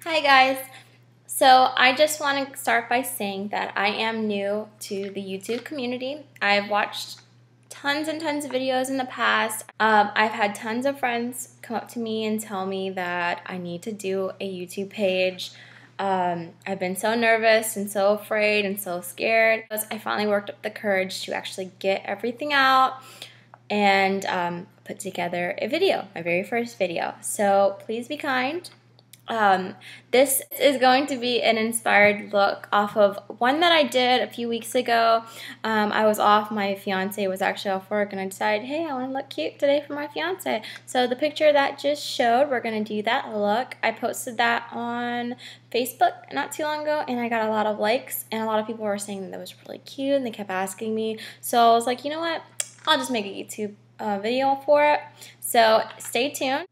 Hi guys! So I just want to start by saying that I am new to the YouTube community. I've watched tons and tons of videos in the past. I've had tons of friends come up to me and tell me that I need to do a YouTube page. I've been so nervous and so afraid and so scared. I finally worked up the courage to actually get everything out and put together a video, my very first video. So please be kind. This is going to be an inspired look off of one that I did a few weeks ago. I was off, my fiance was actually off work, and I decided, hey, I want to look cute today for my fiance. So the picture that just showed, we're going to do that look. I posted that on Facebook not too long ago, and I got a lot of likes, and a lot of people were saying that was really cute, and they kept asking me. So I was like, you know what, I'll just make a YouTube video for it. So stay tuned.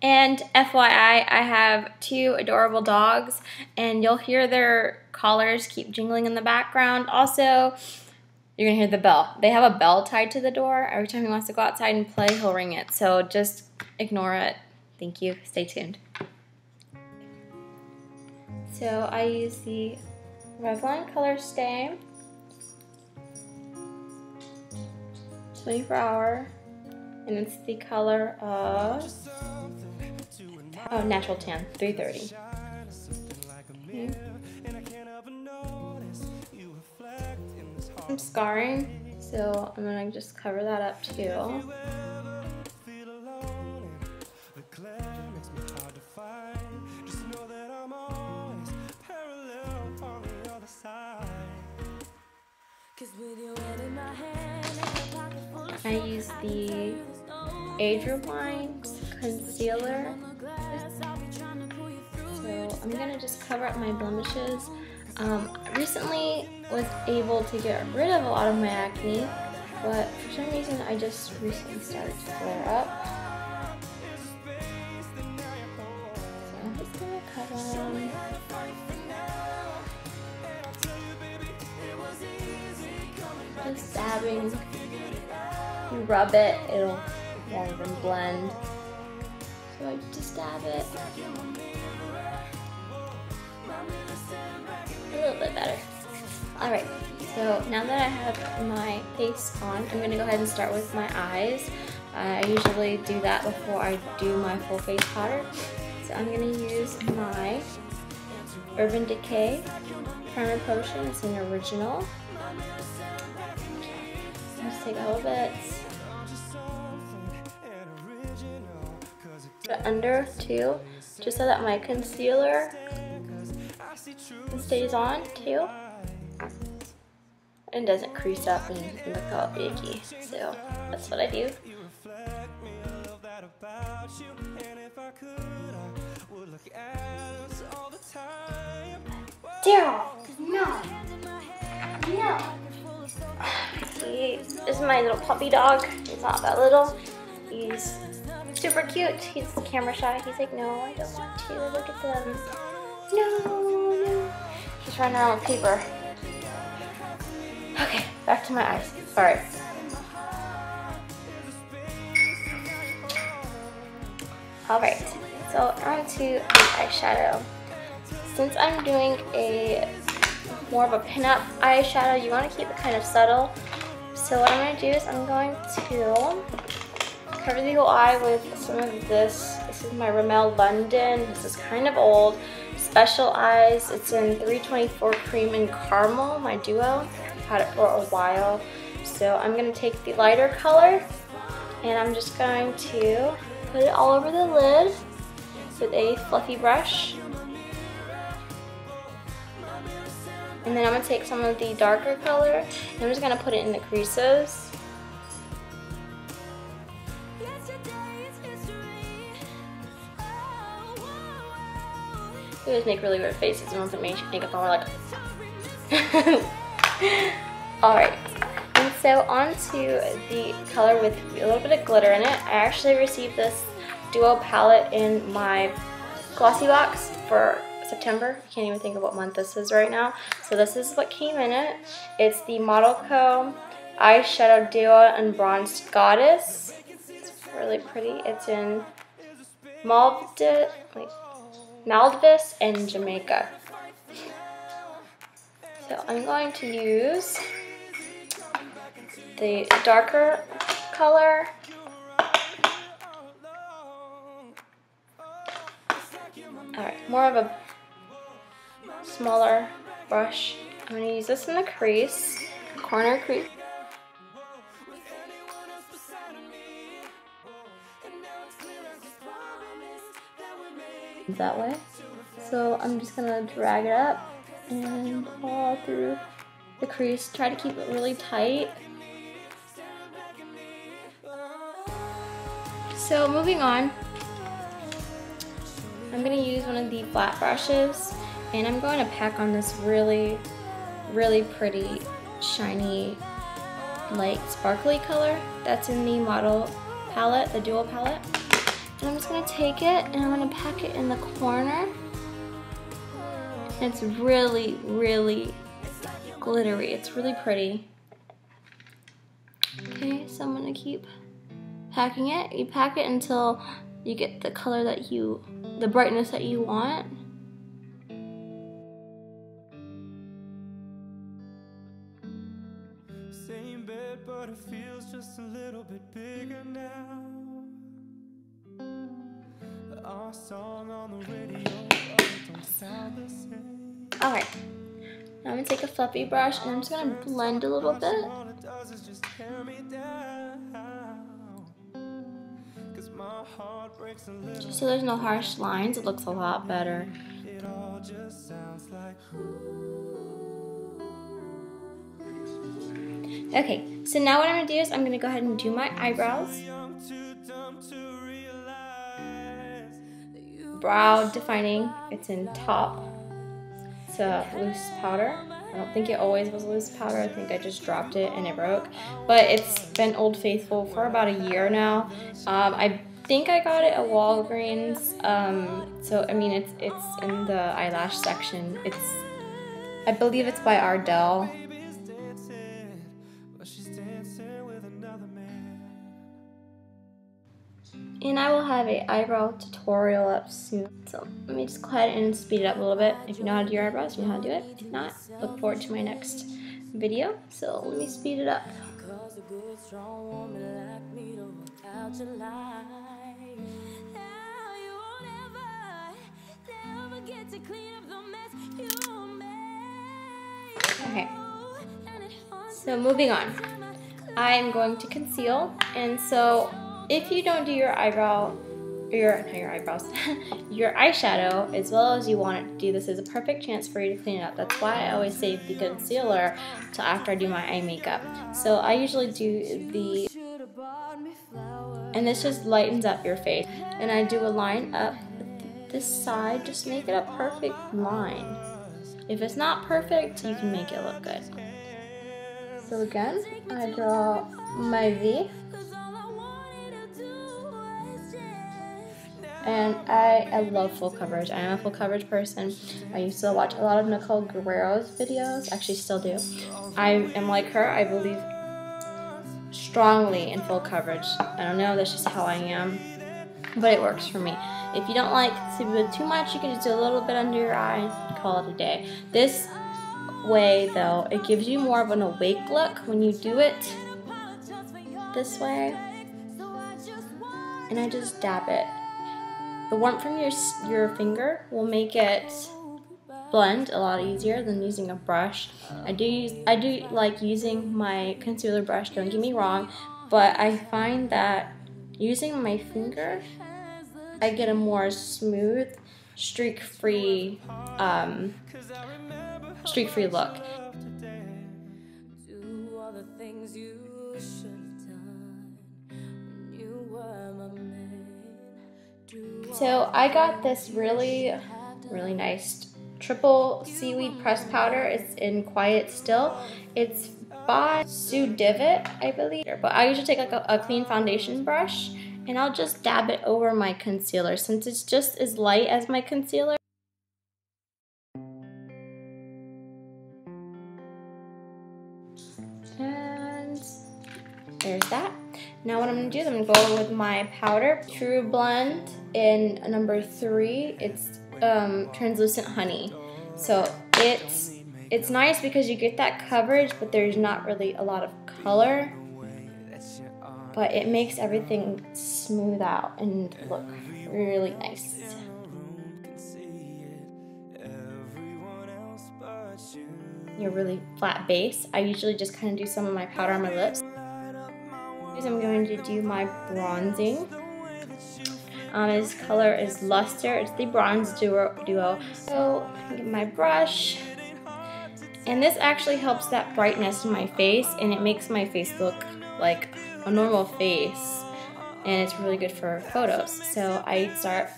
And FYI, I have two adorable dogs, and you'll hear their collars keep jingling in the background. Also, you're going to hear the bell. They have a bell tied to the door. Every time he wants to go outside and play, he'll ring it. So just ignore it. Thank you. Stay tuned. So I use the Revlon Color Stay 24-hour, and it's the color of Natural Tan 330. Okay. I'm scarring, so I'm gonna just cover that up too. I use the Age Rewind concealer. So I'm gonna just cover up my blemishes. Recently was able to get rid of a lot of my acne, but for some reason I just recently started to flare up. So I'm just gonna cover them. Just dabbing. You rub it, it'll won't even blend. So I just dab it. A little bit better. Alright, so now that I have my face on, I'm going to go ahead and start with my eyes. I usually do that before I do my full face powder. So I'm going to use my Urban Decay Primer Potion. It's an original. Just take a little bit. Under too, just so that my concealer stays on too and doesn't crease up and look all icky. So that's what I do. Daryl, no. This is my little puppy dog. He's not that little. He's super cute. He's camera shy. He's like, no, I don't want to. Look at them. No. He's running around with paper. Okay, back to my eyes. Alright. Alright, so on to the eyeshadow. Since I'm doing more of a pinup eyeshadow, you want to keep it kind of subtle. So what I'm going to do is I'm going to cover the whole eye with some of this. This is my Rimmel London. This is kind of old. Special Eyes. It's in 324 Cream and Caramel, my duo. I've had it for a while. So I'm going to take the lighter color and I'm just going to put it all over the lid with a fluffy brush. And then I'm going to take some of the darker color and I'm just going to put it in the creases. You guys make really weird faces and put makeup on, we're like alright, and so on to the color with a little bit of glitter in it. I actually received this duo palette in my glossy box for September. I can't even think of what month this is right now. So this is what came in it. It's the Model Co. Eyeshadow Duo and Bronzed Goddess. It's really pretty. It's in mauve, Maldives and Jamaica. So I'm going to use the darker color. Alright, more of a smaller brush. I'm going to use this in the crease, corner crease. That way. So I'm just going to drag it up and all through the crease. Try to keep it really tight. So moving on, I'm going to use one of the flat brushes and I'm going to pack on this really pretty, shiny, light, sparkly color that's in the model palette, the dual palette. And I'm just going to take it and I'm going to pack it in the corner. And it's really glittery. It's really pretty. Okay, so I'm going to keep packing it. You pack it until you get the color that the brightness that you want. Same bed, but it feels just a little bit bigger now. Our song on the radio don't sound the same. Alright, now I'm going to take a fluffy brush and I'm just going to blend a little bit. Just so there's no harsh lines, it looks a lot better. It all just sounds like Okay, so now what I'm going to do is I'm going to go ahead and do my eyebrows. Brow defining, it's in top. It's a loose powder. I don't think it always was loose powder. I think I just dropped it and it broke. But it's been Old Faithful for about a year now. I think I got it at Walgreens. So I mean, it's in the eyelash section. I believe it's by Ardell. And I will have an eyebrow tutorial up soon. So let me just go ahead and speed it up a little bit. If you know how to do your eyebrows, you know how to do it. If not, look forward to my next video. So let me speed it up. Okay, so moving on. I'm going to conceal, and so if you don't do your eyebrow, your eyeshadow as well as you want it to do, this is a perfect chance for you to clean it up. That's why I always save the concealer till after I do my eye makeup. So I usually do and this just lightens up your face. And I do a line up this side, just make it a perfect line. If it's not perfect, you can make it look good. So again, I draw my V. And I love full coverage. I am a full coverage person. I used to watch a lot of Nicole Guerrero's videos. Actually, still do. I am like her. I believe strongly in full coverage. I don't know. That's just how I am. But it works for me. If you don't like to do too much, you can just do a little bit under your eye and call it a day. This way, though, it gives you more of an awake look when you do it this way. And I just dab it. The warmth from your finger will make it blend a lot easier than using a brush. I do like using my concealer brush, don't get me wrong, but I find that using my finger, I get a more smooth, streak-free look. So I got this really nice triple seaweed pressed powder. It's in Quiet Still. It's by Sue Divot, I believe. But I usually take like a clean foundation brush and I'll just dab it over my concealer since it's just as light as my concealer. And there's that. Now what I'm going to do is I'm going to go with my powder, Trublend in number 3. It's translucent honey. So it's nice because you get that coverage, but there's not really a lot of color. But it makes everything smooth out and look really nice. Your really flat base. I usually just kind of do some of my powder on my lips. I'm going to do my bronzing. This color is Luster. It's the Bronze Duo. So I get my brush. And this actually helps that brightness in my face, and it makes my face look like a normal face. And it's really good for photos. So I start.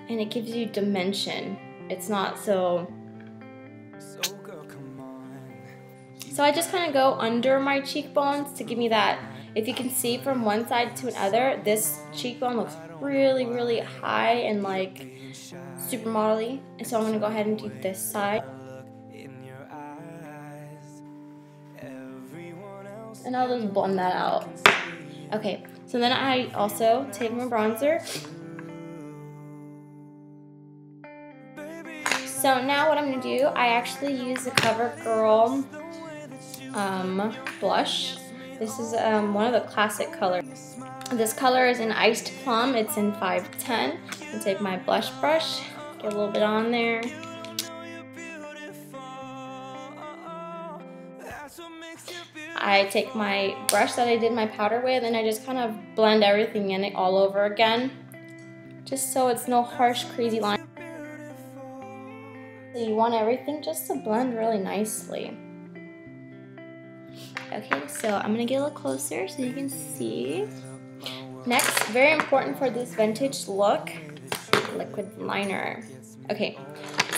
And it gives you dimension. It's not so. So I just kind of go under my cheekbones to give me that. If you can see from one side to another, this cheekbone looks really, really high and like super modelly. And so I'm going to go ahead and do this side. And I'll just blend that out. Okay, so then I also take my bronzer. So now what I'm going to do, I actually use the CoverGirl blush. This is one of the classic colors. This color is in Iced Plum. It's in 510. I'll take my blush brush, get a little bit on there. I take my brush that I did my powder with, and I just kind of blend everything in it all over again, just so it's no harsh, crazy line. So you want everything just to blend really nicely. Okay, so I'm gonna get a little closer so you can see. Next, very important for this vintage look, liquid liner. Okay,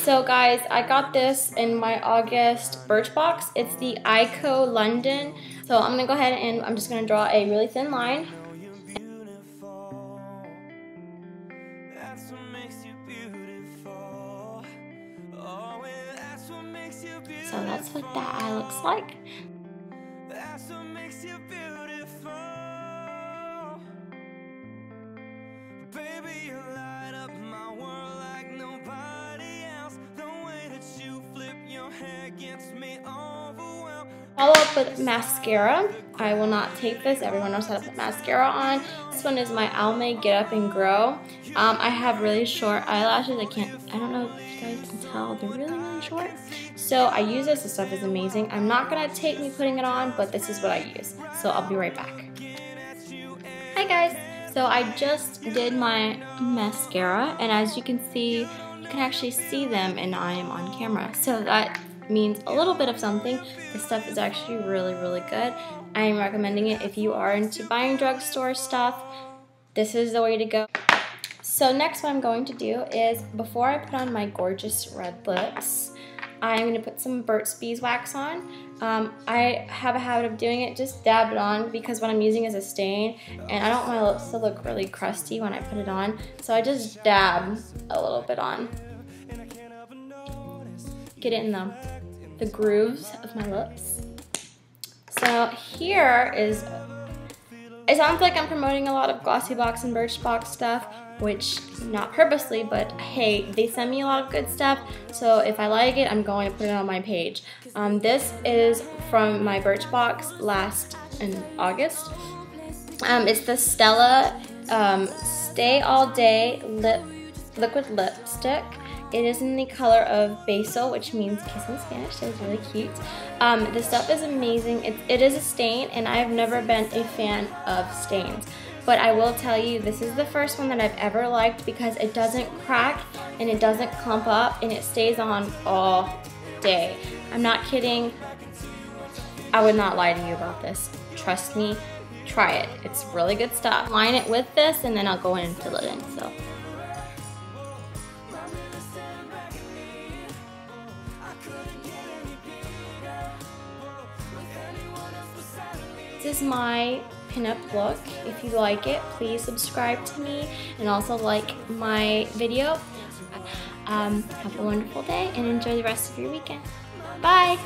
so guys, I got this in my August Birchbox. It's the Ico London. So I'm gonna go ahead and I'm just gonna draw a really thin line. So that's what that eye looks like. Follow up with mascara. I will not take this. Everyone knows how to put mascara on. This one is my Almay Get Up and Grow. I have really short eyelashes. I don't know if you guys can tell. They're really, really short. So I use this. This stuff is amazing. I'm not going to take me putting it on, but this is what I use. So I'll be right back. Hi guys. So I just did my mascara, and as you can see, you can actually see them, and I am on camera. So that means a little bit of something. This stuff is actually really, really good. I am recommending it if you are into buying drugstore stuff. This is the way to go. So next what I'm going to do is, before I put on my gorgeous red lips, I'm going to put some Burt's Beeswax on. I have a habit of doing it, just dab it on, because what I'm using is a stain, and I don't want my lips to look really crusty when I put it on. So I just dab a little bit on. Get it in the grooves of my lips. So here is, it sounds like I'm promoting a lot of Glossybox and Birchbox stuff, which not purposely, but hey, they send me a lot of good stuff, so if I like it, I'm going to put it on my page. This is from my Birchbox last in August. It's the Stella Stay All Day Liquid Lipstick. It is in the color of beso, which means kiss in Spanish, so it's really cute. The stuff is amazing. It is a stain, and I've never been a fan of stains. But I will tell you, this is the first one that I've ever liked because it doesn't crack and it doesn't clump up and it stays on all day. I'm not kidding. I would not lie to you about this. Trust me, try it. It's really good stuff. Line it with this and then I'll go in and fill it in. So. This is my pinup look. If you like it, please subscribe to me and also like my video. Have a wonderful day and enjoy the rest of your weekend. Bye!